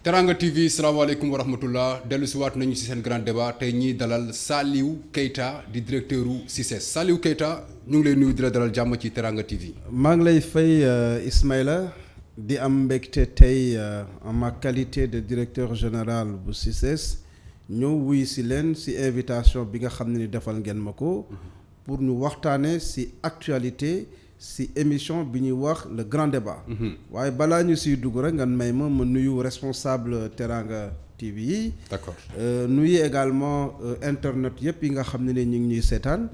Teranga TV salaamaaleykum wa rahmatullah dellu si waat nañu si seen grand débat tey ñiy dalal Saliou Keita di directeur u CICES Saliou Keita ñu ngi lay nuyu di la dalal jàmm ci Teranga TV. maa ngi lay fay Ismaïla di am mbégte tey en ma qualité de directeur général bu CICES ñëw wuy si leen si invitation bi nga xam ne ni defal ngeen ma ko pour ñu waxtaane si actualité si émission bi ñuy wax le grand débat. waaye balaa ñu siy dugg rek nga may ma nuyu responsable Teranga TV yi. D'accord. nuyu également internet yëpp yi nga xam ne ñu ngi ñuy seetaan.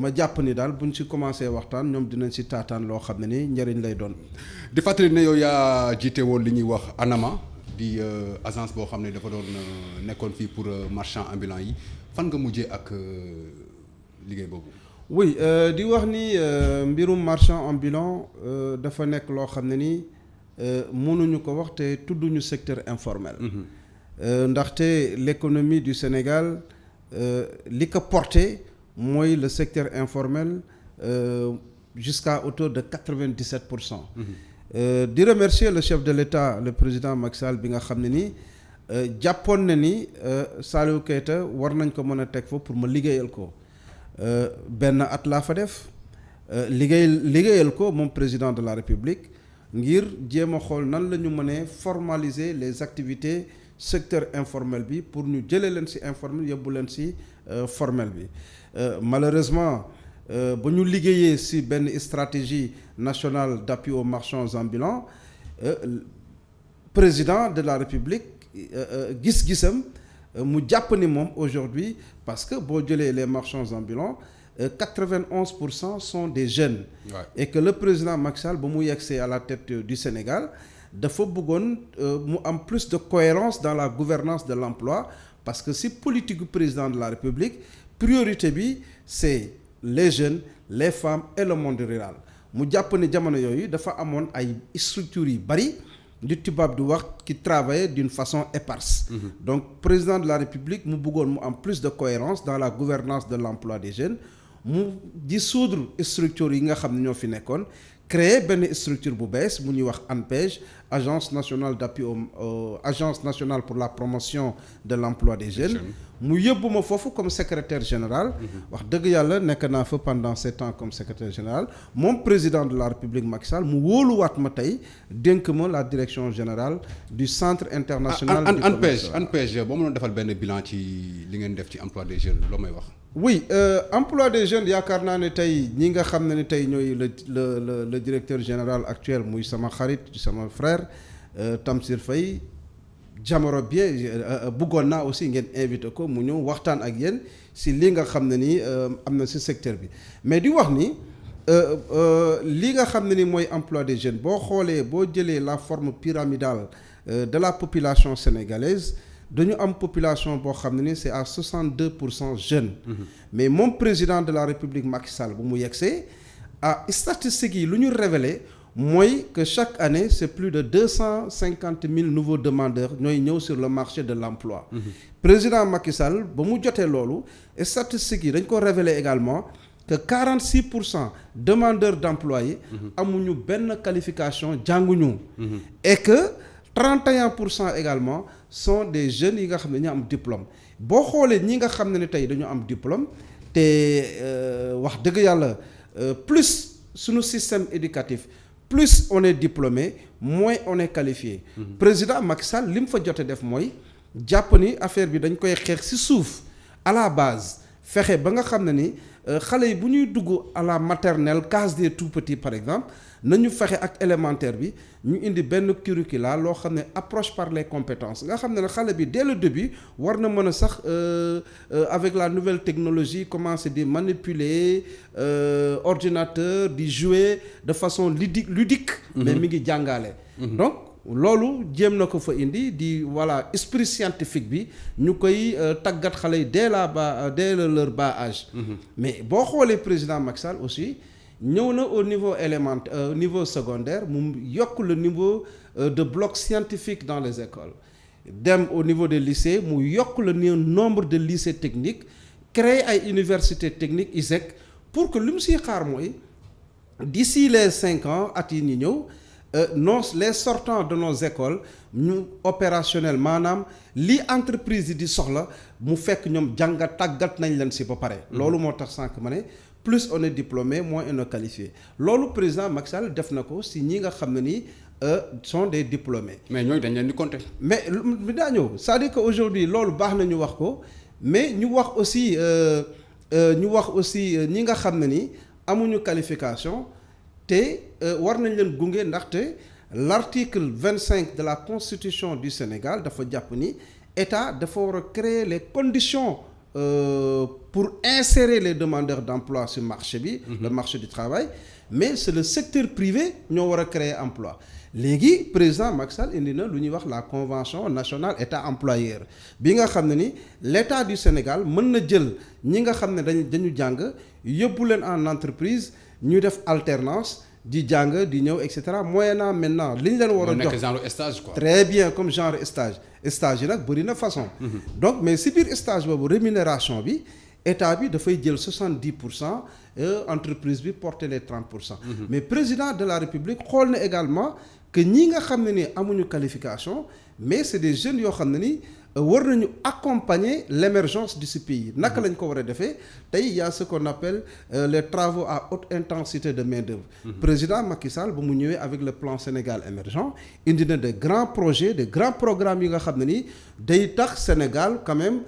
ma jàpp ni daal buñ si commencé waxtaan ñoom dinañ si taataan loo xam ne ni njëriñ lay doon. di fàttali ne yow yaa jiite woon li ñuy wax ANAMA di agence boo xam ne dafa doon nekkoon fii pour marchand ambulant yi fan nga mujjee ak liggéey boobu. oui di wax ni mbirum marchand ambulant dafa nekk loo xam ne ni mënuñu ko wax te tudduñu secteur informel. ndaxte l'économie du Sénégal li ko porté mooy le secteur informel jusqu'à hauteur de 97%. di remercier le chef de l'État le président Macky Sall bi nga xam ne ni jàppoon na ni Saliou Keita war nañ ko mën a teg foofu pour ma liggéeyal ko. benn at laa fa def liggéeyal ko moom président de la République ngir jéem a xool nan la ñu mënee formaliser les activités secteur informel bi pour ñu jëlee leen ci informel yóbbu leen ci formel bi malheureusement ba ñu liggéeyee ci benn stratégie nationale d'appui aux marchands ambulants président de la République gis-gisam mu jàpp ni moom aujourd'hui parce que boo jëlee les marchands ambulants 91% sont des jeunes. Ouais. Et que le président Macky Sall ba mu yegsee à la tête du Sénégal dafa bëggoon mu am plus de cohérence dans la gouvernance de l'emploi parce que si politique du président de la République priorité bi c'est les jeunes les femmes et le monde rural mu jàpp ni jamono yooyu dafa amoon ay structures yu bari li tubaab di wax qui travaillait d'une façon éparse. Donc président de la République mu bëggoon mu am plus de cohérence dans la gouvernance de l'emploi des jeunes mu dissoudre structure yi nga xam ne ñoo fi nekkoon créer benn structure bu bees mu ñuy wax ANPEJ agence nationale d'appui agence nationale pour la promotion de l'emploi des jeunes mu yóbbu ma foofu comme secrétaire général. wax dëgg yàlla nekk naa fa pendant 7 ans comme secrétaire général moom président de la République Macky Sall mu wóoluwaat ma tey dénk ma la direction générale du centre international. ANPEJ boo mënoon defal benn bilan ci li ngeen def ci emploi des jeunes loo may wax. oui emploi des jeunes yaakaar naa ne tey ñi nga xam ne tey ñooy le directeur général actuel muy sama xarit sama frère Tamsir Faye jamono bien bëggoon naa aussi ngeen invité ko mu ñëw waxtaan ak yéen si li nga xam ne ni am na si secteur bi mais di wax ni li nga xam ne ni mooy emploi des jeunes boo xoolee boo jëlee la forme pyramidale de la population sénégalaise dañu am population boo xam ne ni c'est à 62% jeunes. Mais moom président de la République Macky Sall bu mu yegsee statistiques yi lu ñu révélé mooy que chaque année c'est plus de 250 000 nouveaux demandeurs ñooy ñëw sur le marché de l'emploi. Président Macky Sall ba mu jotee loolu statistiques yi dañ ko révélé également que 46% demandeurs d'emploi yi amuñu benn qualification jànguñu. Et que 31% également sont des jeunes yi nga xam ne ñu am diplôme boo xoolee ñi nga xam ne tey dañu am diplôme te wax dëgg yàlla plus suñu système éducatif plus on est diplômé moins on est qualifié. Président Macky Sall li mu fa jote def mooy jàpp ni affaire bi dañ koy xeex ci suuf à la base fexe ba nga xam ne ni xale yi bu ñuy dugg à la maternelle case des tout petits par exemple nañu fexe ak élémentaire bi ñu indi benn curricula loo xam ne approche par les compétences nga xam ne xale bi dès le début war na mën a sax avec la nouvelle technologie commencer di manipuler ordinateur di jouer de façon ludique mais mi ngi jàngale donc loolu jéem na ko fa indi di voilà esprit scientifique bi ñu koy tàggat xale yi dès leur bas âge mais boo xoolee président Macky Sall aussi ñëw na au niveau élémentaire au niveau secondaire mu yokk le niveau de bloc scientifique dans les écoles dem au niveau des lycées mu yokk le nombre de lycées techniques créer ay universités techniques ISEC pour que lu mu siy xaar mooy d'ici les 5 ans at yi ñu ñëw les sortants de nos écoles ñu opérationnel maanaam li entreprise yi di soxla mu fekk ñoom jàngat tàggat nañ leen si ba pare. loolu moo tax sànq ma ne plus on est diplômé moins on est qualifié loolu président Macky Sall def na ko si ñi nga xam ne ni sont des diplômés. mais ñooñu dañ leen di compter. mais daa ñëw c'est-à-dire que aujourd'hui loolu baax na ñu wax ko mais ñu wax aussi ñi nga xam ne ni amuñu qualification. te war nañ leen gunge ndaxte l'article 25 de la constitution du Sénégal dafa jàpp ni état dafa war a créer les conditions pour insérer les demandeurs d'emploi sur marché bi le marché du travail mais c'est le secteur privé ñoo war a créer emploi léegi président Macky Sall indi na lu ñuy wax la convention nationale état employeur bi nga xam ne ni l'état du Sénégal mën na jël ñi nga xam ne dañu jàng yóbbu leen en entreprise ñu def alternance di jàng di ñëw et cetera moyennant maintenant li ñu leen war a jox genre stage quoi. très bien comme genre stage yi nag bëri na façon. donc mais si biir stage boobu rémunération bi état bi dafay jël 70% entreprise bi porter les 30%. mais président de la République xool na également que ñi nga xam ne ni amuñu qualification mais c'est des jeunes yoo xam ne ni war nañu accompagner l'émergence de ce pays naka lañ ko war a defee tey y a ce qu'on appelle les travaux à haute intensité de main-d'œuvre. président Macky Sall ba mu ñëwee avec le plan Sénégal émergent indi na de grands projets de grands programmes yi nga xam ne ni day tax Sénégal quand même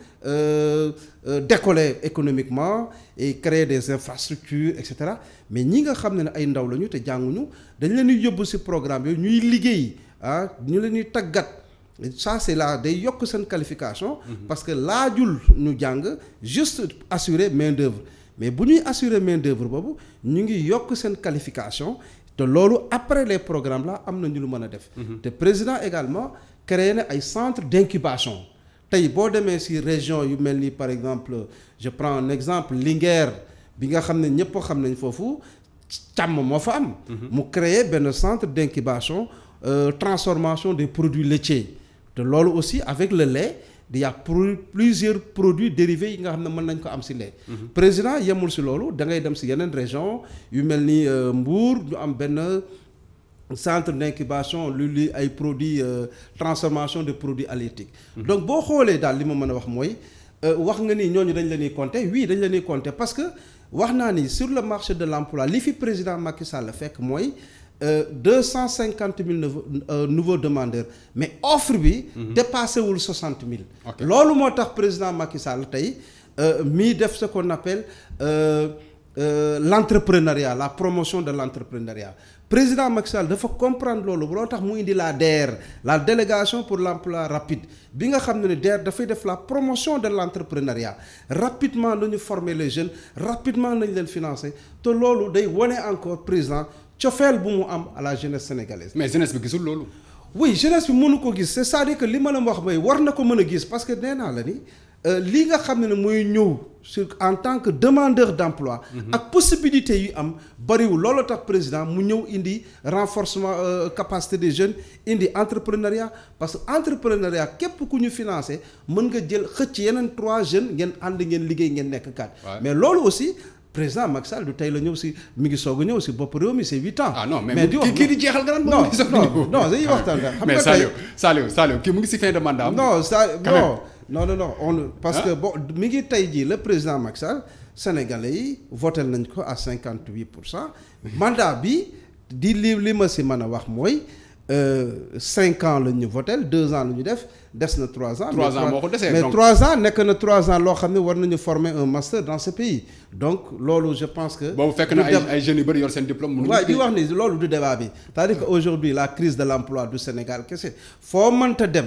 décoller économiquement et créer des infrastructures et cetera mais ñi nga xam ne ay ndaw lañu te jànguñu dañ leen di yóbbu ci programme yooyu ñuy liggéey ñu leen di tàggat. ça c'est là day yokk seen qualification parce que laajul ñu jàng juste assurer main d'œuvre mais bu ñuy assurer main d'œuvre boobu ñu ngi yokk seen qualification te loolu après les programmes là am na ñu lu mën a def te président également créé na ay centres d'incubation tey boo demee ci région yu mel ni par exemple je prends un exemple Linguère bi nga xam ne ñëpp xam nañ foofu càmm moo fa am mu créé benn centre d'incubation transformation des produits laitiers te loolu aussi avec le lait il y a plusieurs produits dérivés yi nga xam ne mën nañ ko am ci lait. président yemul ci loolu da ngay dem ci yeneen région yu mel ni Mbour ñu am benn centre d'incubation lu ay produits transformation de produits halieutiques. donc boo xoolee daal li ma mën a wax mooy wax nga ni ñooñu dañ leen di compter oui dañ leen di compter parce que wax naa ni sur le marché de l'emploi li fi président Macky Sall fekk mooy 250 000 nouveaux demandeurs mais offre bi dépassé wul 60 000 loolu moo tax président Macky Sall tey mii def ce qu'on appelle l'entrepreneuriat la promotion de l'entrepreneuriat président Macky Sall dafa comprendre loolu loo tax mu indi la DER la délégation pour l'emploi rapide bi nga xam ne DER dafay def la promotion de l'entrepreneuriat rapidement la ñu former les jeunes rapidement nañ leen financer te loolu day wone encore président cofeel bu mu am à la jeunesse sénégalaise. mais jeunesse bi gisul loolu. oui jeunesse bi mënu ko gis c'est-à-dire que li ma la wax mooy war na ko mën a gis parce que nee naa la ni li nga xam ne mooy ñëw sur en tant que demandeur d'emploi. ak possibilité yu am bariwul loolu tax président mu ñëw indi renforcement capacité des jeunes indi entrepreneuriat parce que entrepreneuriat képp ku ñu financé mën nga jël xëcc yeneen 3 jeunes ngeen ànd ngeen liggéey ngeen nekk 4. mais loolu aussi. président Macky Sall du tey la ñëw si mi ngi soog a ñëw si bopp réew mi c'est 8 ans. ah non mais di wax kii di jeexal nga naan non dañuy waxtaan nga xam nga tey Saliou kii mu ngi si fin de mandat. non parce que bon mi ngi tey jii le président Macky Sall sénégalais yi voté nañ ko à 58%. mandat bi li ma si mën a wax mooy 5 ans la ñu voté 2 ans la ñu def des na 3 ans. 3 ans moo ko desee mais 3 ans nekk na 3 ans loo xam ne war nañu former un master dans ce pays donc loolu je pense que. boobu fekk na ay jeunes yu bëri yor seen diplôme. waaw di wax ni loolu du débat bi c'est-à-dire que aujourd'hui la crise de l'emploi du Sénégal kese foo mënta dem.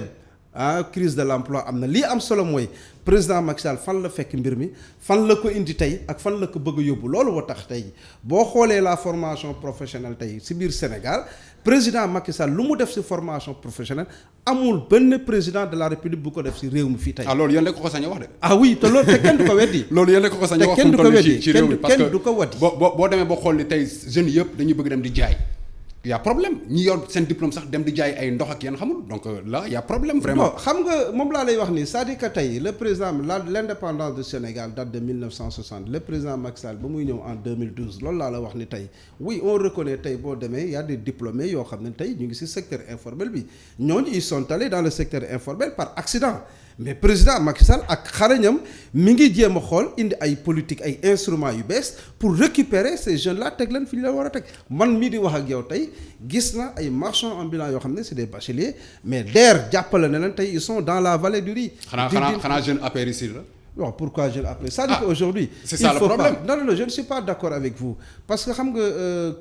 crise de l'emploi am na lii am solo mooy président Macky Sall fan la fekk mbir mi fan la ko indi tey ak fan la ko bëgg a yóbbu loolu moo tax tey boo xoolee la formation professionnelle tey ci biir Sénégal président Macky Sall lu mu def ci formation professionnelle amul benn président de la République bu ko def ci réew mi fii tey. loolu yéen rek ko sañ a wax de. Oui te loolu te kenn du ko weddi. loolu yéen rek ko sañ a wax te kenn du ko weddi ci réew mi parce que kenn du ko weddi. boo demee ba xool ni tey jeunes yëpp dañuy bëgg dem di jaay. y a problème ñi yor seen diplôme sax dem di jaay ay ndox ak yéen xamul donc là y a problème vraiment. non xam nga moom laa lay wax nii c'est-à-dire que tey le président l'indépendance du Sénégal date de 1960 le président Macky Sall ba muy ñëw en 2012 loolu laa la wax ni tey oui on reconnaît tey boo demee y a des diplômés yoo xam ne tey ñu ngi ci secteur informel bi ñooñu ils sont allés dans le secteur informel par accident mais président Macky Sall ak xarañam mi ngi jéem a xool indi ay politique ay instruments yu bees pour récupérer ces jeunes là teg leen fi ñu la war a teg man mii di wax ak yow tey gis na ay marchands ambulants yoo xam ne c'est des bacheliers mais DER jàppale na leen tey ils sont dans la vallée du riz. xanaa jeune APR ici la. non pourquoi jeune APR c'est-à-dire qu'aujourd'hui c'est ça le problème non je ne suis pas d'accord avec vous parce que xam nga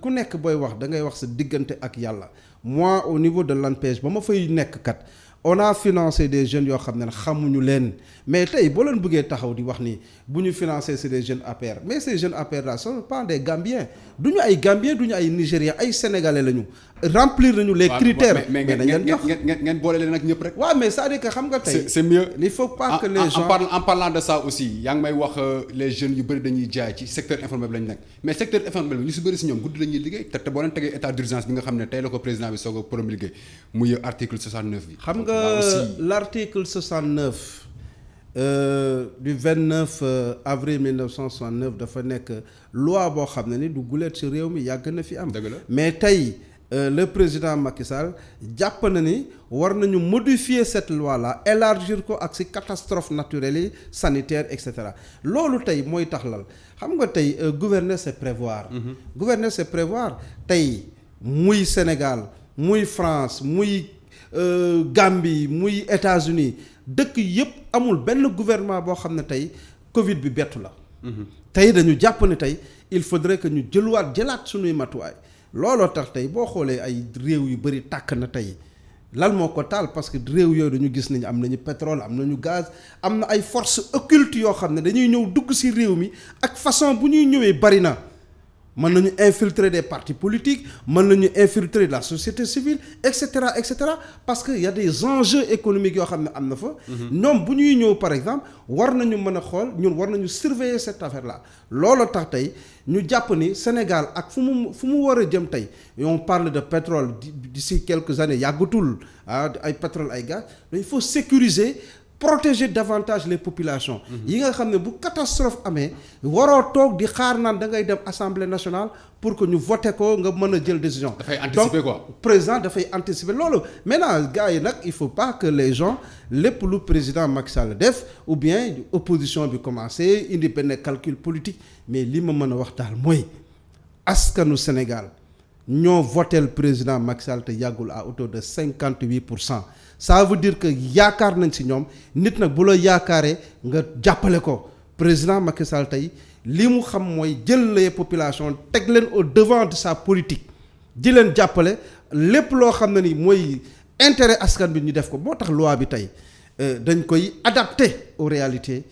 ku nekk booy wax da ngay wax sa diggante ak yàlla moi au niveau de l'ANPEJ ba ma fay nekk kat. on a financé des jeunes yoo xam ne xamuñu leen mais tey boo leen bëggee taxaw di wax ni bu ñu financé c'est des jeunes APR mais ces jeunes APR là sont pas des Gambiens du ñu ay Gambiens du ñu ay Nigériens ay Sénégalais lañu remplir nañu les critères. mais ngeen boole leen ak ñëpp rek. waaw mais c'est-à-dire que xam nga tey. c'est mieux il faut pas que les gens en parlant de ça aussi yaa ngi may wax les jeunes yu bëri dañuy jaay ci secteur informel bi lañu nekk mais secteur informel bi ñu si bëri si ñoom guddi la ñuy liggéey te boo leen tegee état d'urgence bi nga xam ne tey la ko président bi soog a promulgué muy article 69 bi. xam nga l'article 69 du 29 avril 1969 dafa nekk loi boo xam ne ni du guleet ci réew mi yàgg na fi am. dëgg la mais tey le président Macky Sall jàpp na ni war nañu modifier cette loi là élargir ko ak ci catastrophes naturelles yi sanitaires et cetera loolu tey mooy tax lal xam nga tey gouverner c'est prévoir. Gouverner c'est prévoir tey muy Sénégal muy France muy. Gambie muy États-Unis dëkk yëpp amul benn gouvernement boo xam ne tey Covid bi bettu la. tey dañu jàpp ne tey il faudrait que ñu jëlaat suñuy matuwaay looloo tax tey boo xoolee ay réew yu bari tàkk na tey lan moo ko taal parce que réew yooyu dañu gis nañu am nañu pétrole am nañu gaz am na ay forces occultes yoo xam ne dañuy ñëw dugg ci réew mi ak façon bu ñuy ñëwee bari na. mën nañu infiltrer des partis politiques mën nañu infiltrer la société civile et cetera parce que y a des enjeux économiques yoo xam ne am na fa. ñoom bu ñuy ñëw par exemple war nañu mën a xool ñun war nañu surveiller cette affaire là. loolu tax tey ñu jàpp ni Sénégal ak fu mu war a jëm tey on parle de pétrole d'ici quelques années yàggatul ay pétrole ay gaz il faut sécuriser. protéger davantage les populations. yi nga xam ne bu catastrophe amee waroo toog di xaar naan da ngay dem assemblée nationale pour que ñu voté ko nga mën a jël décision. dafay anticiper quoi donc président dafay anticiper loolu. maintenant gars yi nag il faut pas que les gens lépp lu président Macky Sall def ou bien opposition bi commencé indi benn calcul politique mais li ma mën a wax daal mooy askanu Sénégal ñoo voté le président Macky Sall te yàggul à hauteur de 58%. ça veut dire que yaakaar nañ ci ñoom nit nag bu la yaakaaree nga jàppale ko président Macky Sall tey li mu xam mooy jël les populations teg leen au devant de sa politique di leen jàppale lépp loo xam ne ni mooy intérêt askan bi ñu def ko moo tax loi bi tey dañ koy adapté aux réalités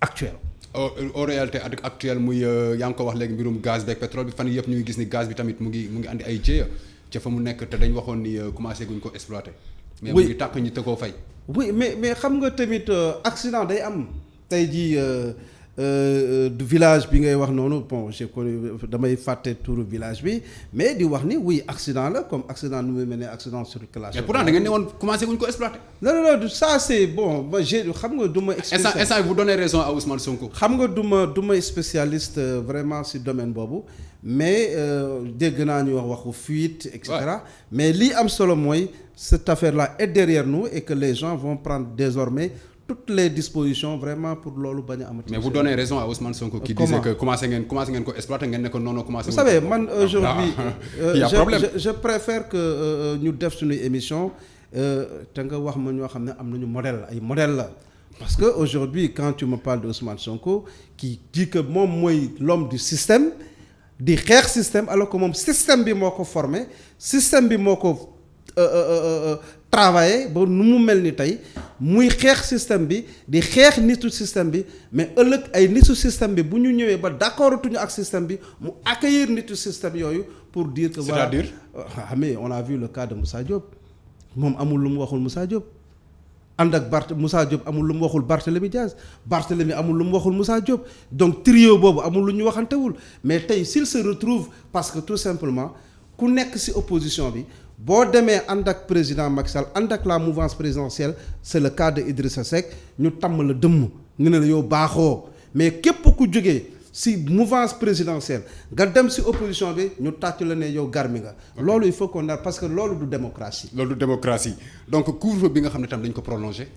actuelles. aux réalités actuelles muy yaa ngi ko wax léegi mbirum gaz beeg pétrole bi fan yëpp ñu ngi gis ni gaz bi tamit mu ngi andi ay jéeya ca fa mu nekk te dañ waxoon ni commencé guñ ko exploiter. mais mu ngi tàkk ñi te koo fay. oui mais xam nga tamit accident day am tey jii du village bi ngay wax noonu bon j'ai connu damay fàtte turu village bi mais di wax ni oui accident la comme accident nu muy mel ne accident circulation. mais pourtant da ngeen ne woon commencé wuñ ko exploiter. non ça c'est bon ba j'ai xam nga du ma. instant vous donnez raison à Ousmane Sonko. xam nga du ma spécialiste vraiment ci domaine boobu mais dégg naa ñu waxu fuite et cetera. Ouais. Mais lii am solo mooy cette affaire là est derrière nous et que les gens vont prendre désormais toutes les dispositions vraiment pour loolu bañ a amati. mais vous donnez raison à Ousmane Sonko qui disait que commencé ngeen ko exploiter ngeen ne ko non commencé. vous savez man aujourd'hui il y a problème. je préfère que ñu def suñu émission te nga wax ma ñoo xam ne am nañu modèle ay modèle la parce que aujourd'hui quand tu me parles de Ousmane Sonko qui dit que moom mooy l'homme du système di xeex système alors que moom système bi moo ko formé système bi moo ko travailler ba nu mu mel ni tey muy xeex système bi di xeex nitu système bi mais ëllëg ay nitu système bi bu ñu ñëwee ba d'accordatuñu ak système bi mu accueillir nitu système yooyu pour dire que voilà. C'est-à-dire mais on a vu le cas de Moussa Diop moom amul lu mu waxul Moussa Diop ànd ak Moussa Diop amul lu mu waxul Barthélémy Diaz Barthélémy amul lu mu waxul Moussa Diop donc trio boobu amul lu ñu waxantewul mais tey s'il se retrouve parce que tout simplement ku nekk ci opposition bi boo demee ànd ak président Macky Sall ànd ak la mouvance présidentielle c'est le cas de Idrissa Seck ñu tàmm la dëmm ñu ne la yow baaxoo mais képp ku jógee ci mouvance présidentielle nga dem ci opposition bi ñu tàcc la ne yow garmi nga. loolu il faut qu'on a parce que loolu du démocratie. loolu du démocratie donc couvre-feu bi nga xam ne tam dañ ko prolonger.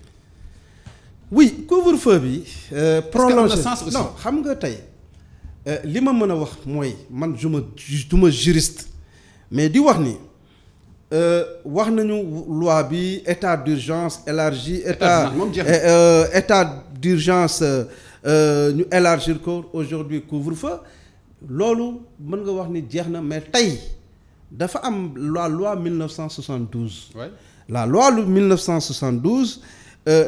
oui couvre-feu bi. prolonger sens aussi. Non xam nga tey li ma mën a wax mooy man du ma juriste mais di wax ni. wax nañu loi bi état d'urgence élargi état d'urgence ñu élargir ko aujourd'hui couvre-feu loolu mën nga wax ni jeex na mais tey dafa am la loi 1972 ouais. La loi 1972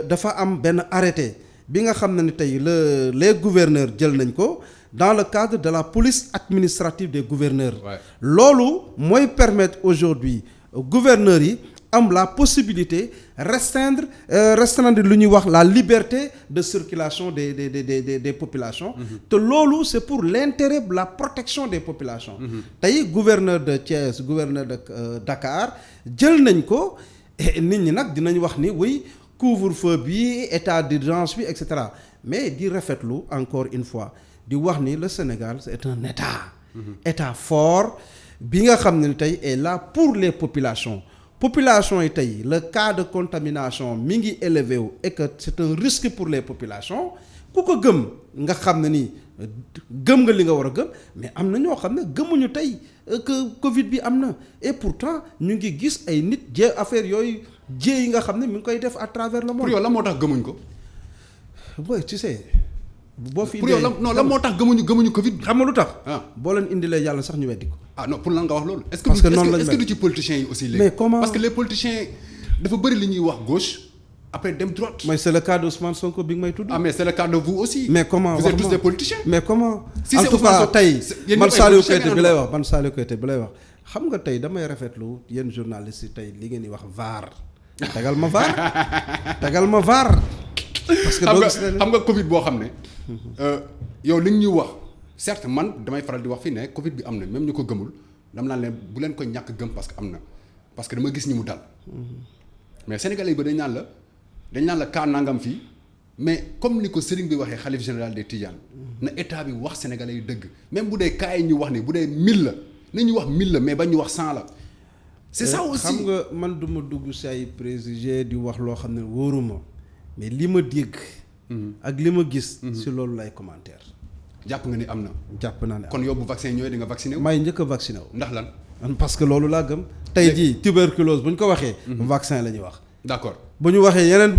dafa am benn arrêté bi nga xam ne ni tey les gouverneurs jël nañ ko dans le cadre de la police administrative des gouverneurs. Loolu mooy permettre aujourd'hui gouverneurs yi am la possibilité restreindre lu ñuy wax la liberté de circulation des populations. Te loolu c'est pour l'intérêt la protection des populations. Tey gouverneur de Thiès gouverneur de Dakar jël nañ ko nit ñi nag dinañ wax ni oui couvre-feu bi état d'urgence bi et cetera mais di rafetlu encore une fois di wax ni le Sénégal c'est un état fort. Bi nga xam ne tey est là pour les populations yi tey le cas de contamination mi ngi élevé wu et que c'est un risque pour les populations ku ko gëm nga xam ne ni gëm nga li nga war a gëm mais am na ñoo xam ne gëmuñu tey que Covid bi am na et pourtant ñu ngi gis ay nit affaire yooyu yi nga xam ne mi ngi koy def à travers le monde. Pour yow la moo tax gëmuñ ko. oui tu sais. boo fi pour yow la moo tax gëmuñu Covid. xam nga lu tax. boo leen indilee yàlla sax ñu weddi ko. Non pour lan nga wax loolu. est-ce parce que noonu lañ est-ce que du ci politiciens yi aussi léegi. mais comment parce que les politiciens dafa bëri li ñuy wax gauche après dem droite. mais c'est le cas d'Ousmane Sonko bi nga may tudd. mais c'est le cas de vous aussi. mais comment vous êtes tous des politiciens. mais comment. si en c'est tout cas tey man Saliou Keita bi lay wax xam nga tey damay rafetlu yéen journalistes yi tey li ngeen di wax VAR. tegal ma VAR. parce que xam nga Covid boo xam ne. yow li ñuy wax certes man damay faral di wax fii ne Covid bi am na même ñu ko gëmul dama naan leen bu leen ko ñàkk gëm parce que am na parce que dama gis ñi mu dal. mais Sénégalais yi ba dañ naan la cas nangam fii mais comme ni ko sëriñ bi waxee xalif général des Tidianes. na état bi wax Sénégalais yi dëgg même bu dee cas yi ñu wax ni bu dee 1000 la nañu wax 1000 la mais ba ñu wax 100 la. c'est ça aussi xam nga man du ma dugg si ay préjugés di wax loo xam ne wóoruma mais li ma dégg. ak li ma gis. si loolu lay commentaire. jàpp nga ni am na. jàpp naa ne kon yow bu vaccin ñëwee di nga vacciné wu. may njëkk a vacciné wu. ndax lan. parce que loolu laa gëm. tey jii tuberculose bu ñu ko waxee. vaccin la ñuy wax. d'accord bu ñu waxee yeneen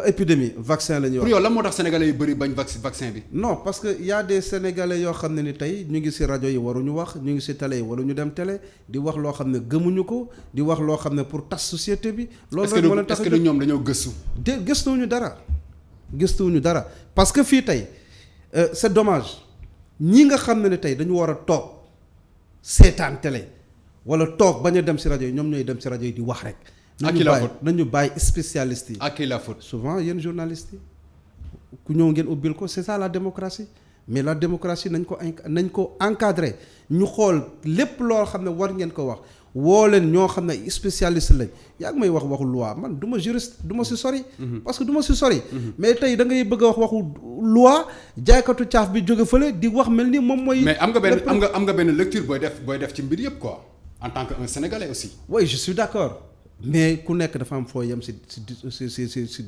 épidémie vaccin la ñuy wax. pour yow lan moo tax sénégalais yu bëri bañ vaccin bi. non parce que y a des sénégalais yoo xam ne ni tey ñu ngi ci rajo yi waruñu wax ñu ngi ci télé yi waruñu dem télé di wax loo xam ne gëmuñu ko di wax loo xam ne pour tas société bi. loolu rek moo leen tax est-ce que ñoom dañoo gëstu. gëstuwuñu dara parce que fii tey c'est dommage ñi nga xam ne tey dañu war a toog seetaan télé wala toog bañ a dem ci rajo yi ñoom ñooy dem ci rajo yi di wax rek. à qui la faute nañu bàyyi spécialistes yi. à qui la faute. souvent yéen journalistes yi ku ñëw ngeen ubbil ko c'est ça la démocratie mais la démocratie nañ ko encadrer ñu xool lépp loo xam ne war ngeen ko wax woo leen ñoo xam ne spécialiste lañ yaa ngi may wax waxu loi man du ma juriste du ma si sori. parce que du ma si sori. mais tey da ngay bëgg a wax waxu loi jaaykatu caaf bi jóge fële di wax mel ni moom mooy. mais am nga benn lecture booy def ci mbir yëpp quoi en tant que un sénégalais aussi. oui je suis d'accord mais ku nekk dafa am foo yem si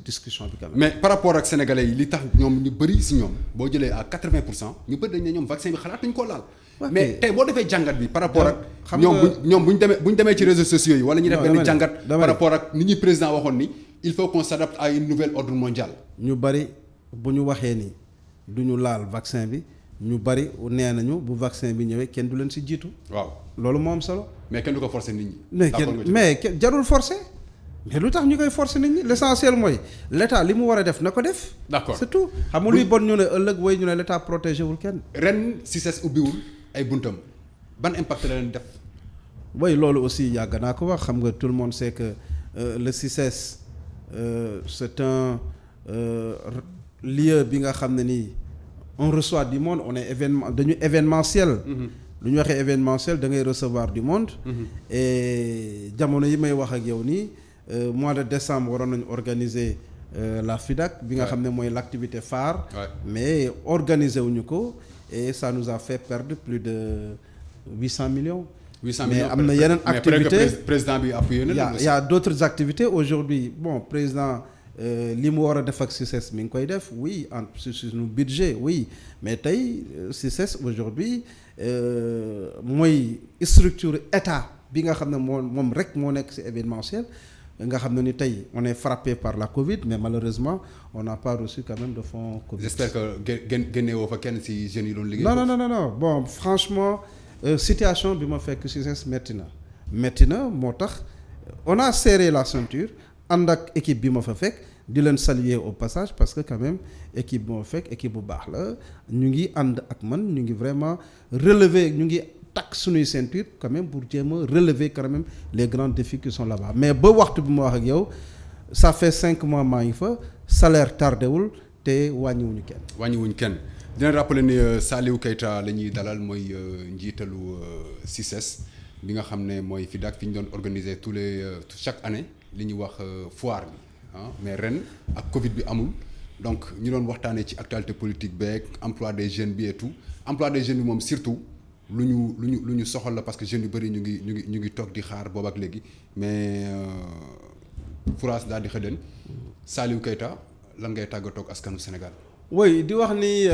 discussion bi quand même. mais par rapport ak sénégalais yi li tax ñoom ñu bëri si ñoom boo jëlee à 80% ñu bëri dañ ne ñoom vaccin bi xalaatuñ koo laal. mais tey boo defee jàngat bi par rapport ak ñoom bu ñu demee ci réseaux sociaux yi wala ñu def benn jàngat par rapport ak ni ñuy président waxoon ni il faut qu'on s'adapte à une nouvelle ordre mondial. ñu bëri bu ñu waxee ni du ñu laal vaccin bi ñu bëri nee nañu bu vaccin bi ñëwee kenn du leen si jiitu. waaw loolu moo am solo. mais kenn du ko forcer nit ñi. mais jarul forcer mais lu tax ñu koy forcer nit ñi l'essentiel mooy l'état li mu war a def na ko def. d'accord c'est tout xam nga luy bon ñu ne ëllëg way ñu ne l'état protégé wul kenn. ren CICES ubbiwul ay buntam ban impact la leen def. way loolu aussi yàgg naa ko wax xam nga tout le monde sait que le CICES c'est un lieu bi nga xam ne nii on reçoit du monde on est dañu événementiel. lu ñu waxee événementiel da ngay recevoir du monde. et jamono yi may wax ak yow nii mois de décembre waroon nañu organiser la FIDAK bi nga xam ne mooy l'activité phare. mais organiser wuñu ko et ça nous a fait perdre plus de 800 millions. 800 millions mais am na yeneen activité président bi appuyé na. y a d'autres activités aujourd'hui bon président li mu war a def ak CICES mi ngi koy def oui sur suñu budget oui mais tey CICES aujourd'hui mooy structure état bi nga xam ne moom rek moo nekk ci événementiel nga xam ne ni tey on est frappé par la Covid mais malheureusement on n'a pas reçu quand même de fonds Covid. J'espère que génnewoo fa kenn ci jeunes yi doon liggéey. non bon franchement situation bi ma fekk CICES métti na moo tax on a serré la ceinture ànd ak équipe bi ma fa fekk di leen saluer au passage parce que quand même équipe bi ma fekk équipe bu baax la ñu ngi ànd ak man ñu ngi vraiment relever ñu ngi takk suñuy ceinture quand même pour jéem a relever quand même les grands défis qui sont là-bas mais ba waxtu bi ma wax ak yow ça fait 5 mois maa ngi fa salaire tardewul te wàññiwuñu kenn. dina rappeler ni Saliou Keita la ñuy dalal mooy njiitalu CICES bi nga xam ne mooy FIDAK fi ñu doon organiser chaque année li ñuy wax foire bi mais ren ak Covid bi amul donc ñu doon waxtaanee ci actualité politique beeg emploi des jeunes bi et tout emploi des jeunes bi moom surtout lu ñu soxal la parce que jeunes yu bëri ñu ngi toog di xaar boobu ak léegi mais France daal di xëdën Saliou Keita lan ngay tàggatoo ak askanu Sénégal. oui di wax ni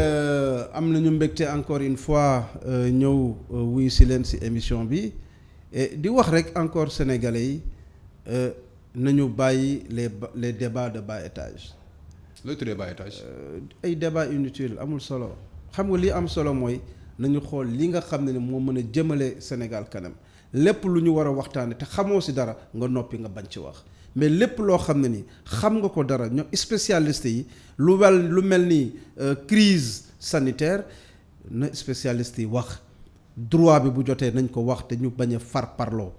am nañu mbégte encore une fois ñëw wuyu si leen si émission bi et di wax rek encore sénégalais yi nañu bàyyi les débats de bas étage. looy tuddee bas étage. ay débats inutiles amul solo xam nga li am solo mooy nañu xool li nga xam ne moo mën a jëmale Sénégal kanam lépp lu ñu war a waxtaane te xamoo si dara nga noppi nga bañ ci wax. mais lépp loo xam ne ni xam nga ko dara ñoom spécialiste yi lu mel ni crise sanitaire na spécialiste yi wax droit bi bu jotee nañ ko wax te ñu bañ a far parloo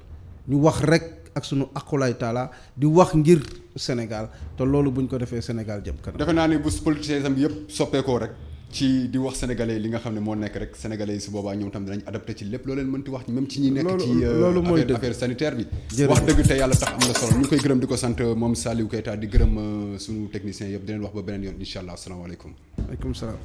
ñu wax rek ak sunu aqulay taala di wax ngir Sénégal te loolu buñ ko defee Sénégal jëm kanam. defe naa ni bu politicien tam yëpp soppeekoo rek ci di wax sénégalais li nga xam ne moo nekk rek sénégalais yi su boobaa ñoom tam dinañ adapté ci lépp loo leen mënti wax même ci ñi nekk ci affaire sanitaire bi wax dëgg te yàlla tax am na solo ñu ngi koy gërëm di ko sant moom Saliou Keita di gërëm suñu technicien yëpp di leen wax ba beneen yoon incha allah asalaamaaleykum. waaleykum salaam.